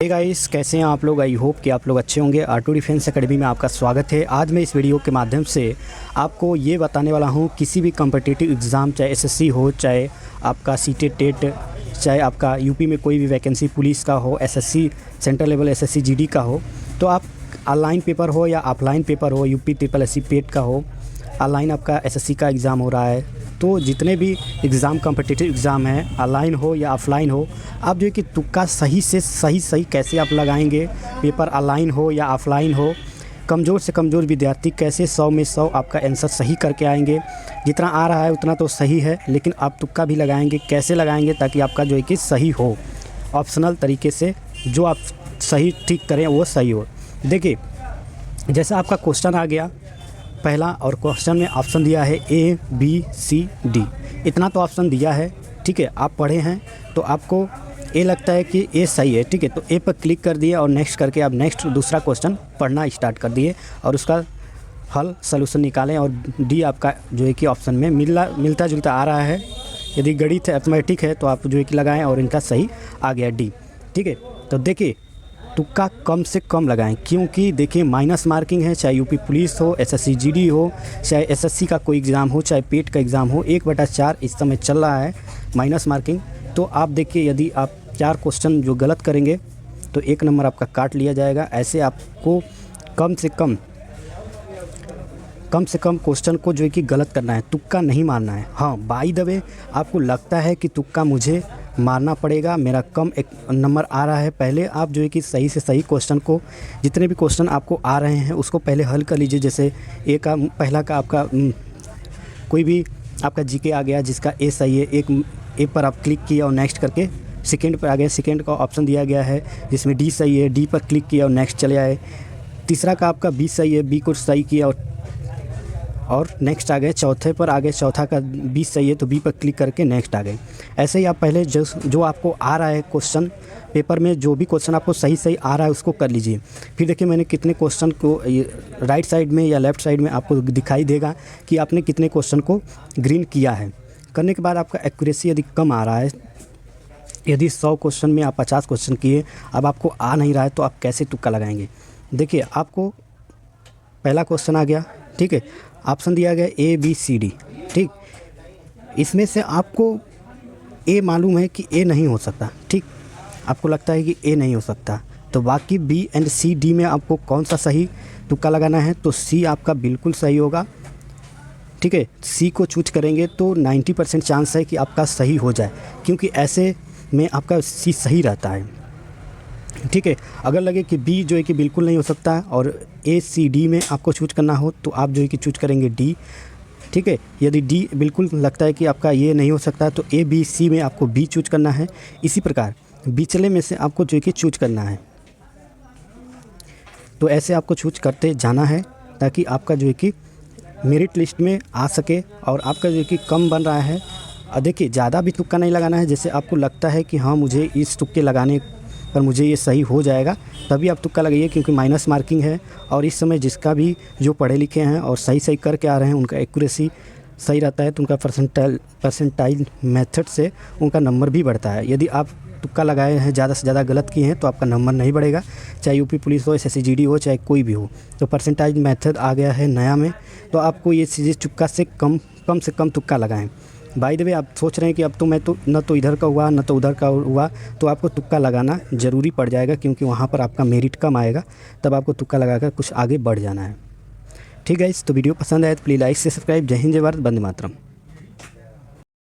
Hey guys, कैसे हैं आप लोग। आई होप कि आप लोग अच्छे होंगे। R2 डिफेंस एकेडमी में आपका स्वागत है। आज मैं इस वीडियो के माध्यम से आपको ये बताने वाला हूँ, किसी भी कॉम्पिटिटिव एग्ज़ाम, चाहे एसएससी हो, चाहे आपका सीटेट टेट, चाहे आपका यूपी में कोई भी वैकेंसी पुलिस का हो, SSC central level SSC GD का हो, तो आप ऑनलाइन पेपर हो या ऑफलाइन पेपर हो, यूपी ट्रिपल एससी पेट का हो, ऑनलाइन आपका एसएससी का एग्ज़ाम हो रहा है, तो जितने भी एग्ज़ाम कॉम्पिटिटिव एग्ज़ाम हैं, ऑनलाइन हो या ऑफ़लाइन हो, आप जो है कि तुक्का सही से सही कैसे आप लगाएंगे, पेपर ऑनलाइन हो या ऑफ़लाइन हो, कमज़ोर से कमज़ोर विद्यार्थी कैसे 100 में 100 आपका आंसर सही करके आएंगे। जितना आ रहा है उतना तो सही है, लेकिन आप तुक्का भी लगाएंगे, कैसे लगाएंगे ताकि आपका जो है कि सही हो, ऑप्शनल तरीके से जो आप सही ठीक करें वो सही हो। देखिए, जैसा आपका क्वेश्चन आ गया पहला, और क्वेश्चन में ऑप्शन दिया है ए बी सी डी, इतना तो ऑप्शन दिया है, ठीक है। आप पढ़े हैं तो आपको ए लगता है कि ए सही है, ठीक है, तो ए पर क्लिक कर दिए और नेक्स्ट करके आप नेक्स्ट दूसरा क्वेश्चन पढ़ना स्टार्ट कर दिए और उसका हल सलूशन निकालें। और डी आपका जो है कि ऑप्शन में मिलता जुलता आ रहा है। यदि गणित अर्थमेटिक है तो आप जो है कि लगाएं और इनका सही आ गया डी, ठीक है। तो देखिए, तुक्का कम से कम लगाएं, क्योंकि देखिए माइनस मार्किंग है, चाहे यूपी पुलिस हो, एसएससी जीडी हो, चाहे एसएससी का कोई एग्ज़ाम हो, चाहे पेट का एग्ज़ाम हो, 1/4 इस समय चल रहा है माइनस मार्किंग। तो आप देखिए, यदि आप 4 क्वेश्चन जो गलत करेंगे तो 1 नंबर आपका काट लिया जाएगा। ऐसे आपको कम से कम क्वेश्चन को जो है कि गलत करना है, तुक्का नहीं मारना है। हाँ, बाय द वे आपको लगता है कि तुक्का मुझे मारना पड़ेगा, मेरा कम एक नंबर आ रहा है, पहले आप जो है कि सही से सही क्वेश्चन को, जितने भी क्वेश्चन आपको आ रहे हैं उसको पहले हल कर लीजिए। जैसे ए का पहला का आपका कोई भी आपका जीके आ गया जिसका ए सही है, एक ए पर आप क्लिक किया और नेक्स्ट करके सेकंड पर आ गए, सेकंड का ऑप्शन दिया गया है जिसमें डी सही है, डी पर क्लिक किया और नेक्स्ट चले आए। तीसरा का आपका बी सही है, बी को सही किया और नेक्स्ट आ गए। चौथे पर आ गए, चौथा का बी सही है तो बी पर क्लिक करके नेक्स्ट आ गए। ऐसे ही आप पहले जो आपको आ रहा है क्वेश्चन पेपर में, जो भी क्वेश्चन आपको सही आ रहा है उसको कर लीजिए। फिर देखिए मैंने कितने क्वेश्चन को राइट साइड में या लेफ़्ट साइड में आपको दिखाई देगा कि आपने कितने क्वेश्चन को ग्रीन किया है। करने के बाद आपका एक्यूरेसी यदि कम आ रहा है, यदि 100 क्वेश्चन में आप 50 क्वेश्चन किए, अब आपको आ नहीं रहा है, तो आप कैसे तुक्का लगाएंगे। देखिए, आपको पहला क्वेश्चन आ गया, ठीक है, ऑप्शन दिया गया ए बी सी डी, ठीक। इसमें से आपको ए मालूम है कि ए नहीं हो सकता, ठीक, आपको लगता है कि ए नहीं हो सकता, तो बाकी बी एंड सी डी में आपको कौन सा सही तुक्का लगाना है, तो सी आपका बिल्कुल सही होगा, ठीक है। सी को चूज करेंगे तो 90% चांस है कि आपका सही हो जाए, क्योंकि ऐसे में आपका सी सही रहता है, ठीक है। अगर लगे कि बी जो है कि बिल्कुल नहीं हो सकता और ए सी डी में आपको चूज करना हो तो आप जो है कि चूज करेंगे डी, ठीक है। यदि डी बिल्कुल लगता है कि आपका ये नहीं हो सकता तो ए बी सी में आपको बी चूज करना है। इसी प्रकार बिचले में से आपको जो है कि चूज करना है। तो ऐसे आपको चूज करते जाना है ताकि आपका जो है कि मेरिट लिस्ट में आ सके और आपका जो है कि कम बन रहा है। देखिए, ज़्यादा भी तुक्का नहीं लगाना है। जैसे आपको लगता है कि हाँ, मुझे इस तुक्के लगाने पर मुझे ये सही हो जाएगा, तभी आप तुक्का लगाइए, क्योंकि माइनस मार्किंग है और इस समय जिसका भी जो पढ़े लिखे हैं और सही करके आ रहे हैं उनका एक्यूरेसी सही रहता है, तो उनका परसेंटाइल मेथड से उनका नंबर भी बढ़ता है। यदि आप तुक्का लगाए हैं, ज़्यादा से ज़्यादा गलत किए हैं, तो आपका नंबर नहीं बढ़ेगा, चाहे यूपी पुलिस हो, एसएससी जीडी हो, चाहे कोई भी हो। तो परसेंटाइल मेथड आ गया है नया में, तो आपको ये चीज़ें तुक्का से कम से कम तुक्का लगाएं। बाय द वे, आप सोच रहे हैं कि अब तो मैं तो न तो इधर का हुआ न तो उधर का हुआ, तो आपको तुक्का लगाना ज़रूरी पड़ जाएगा, क्योंकि वहाँ पर आपका मेरिट कम आएगा, तब आपको तुक्का लगाकर कुछ आगे बढ़ जाना है। ठीक है, तो वीडियो पसंद आए तो प्लीज़ लाइक से सब्सक्राइब। जय हिंद, जय भारत, वंदे मातरम।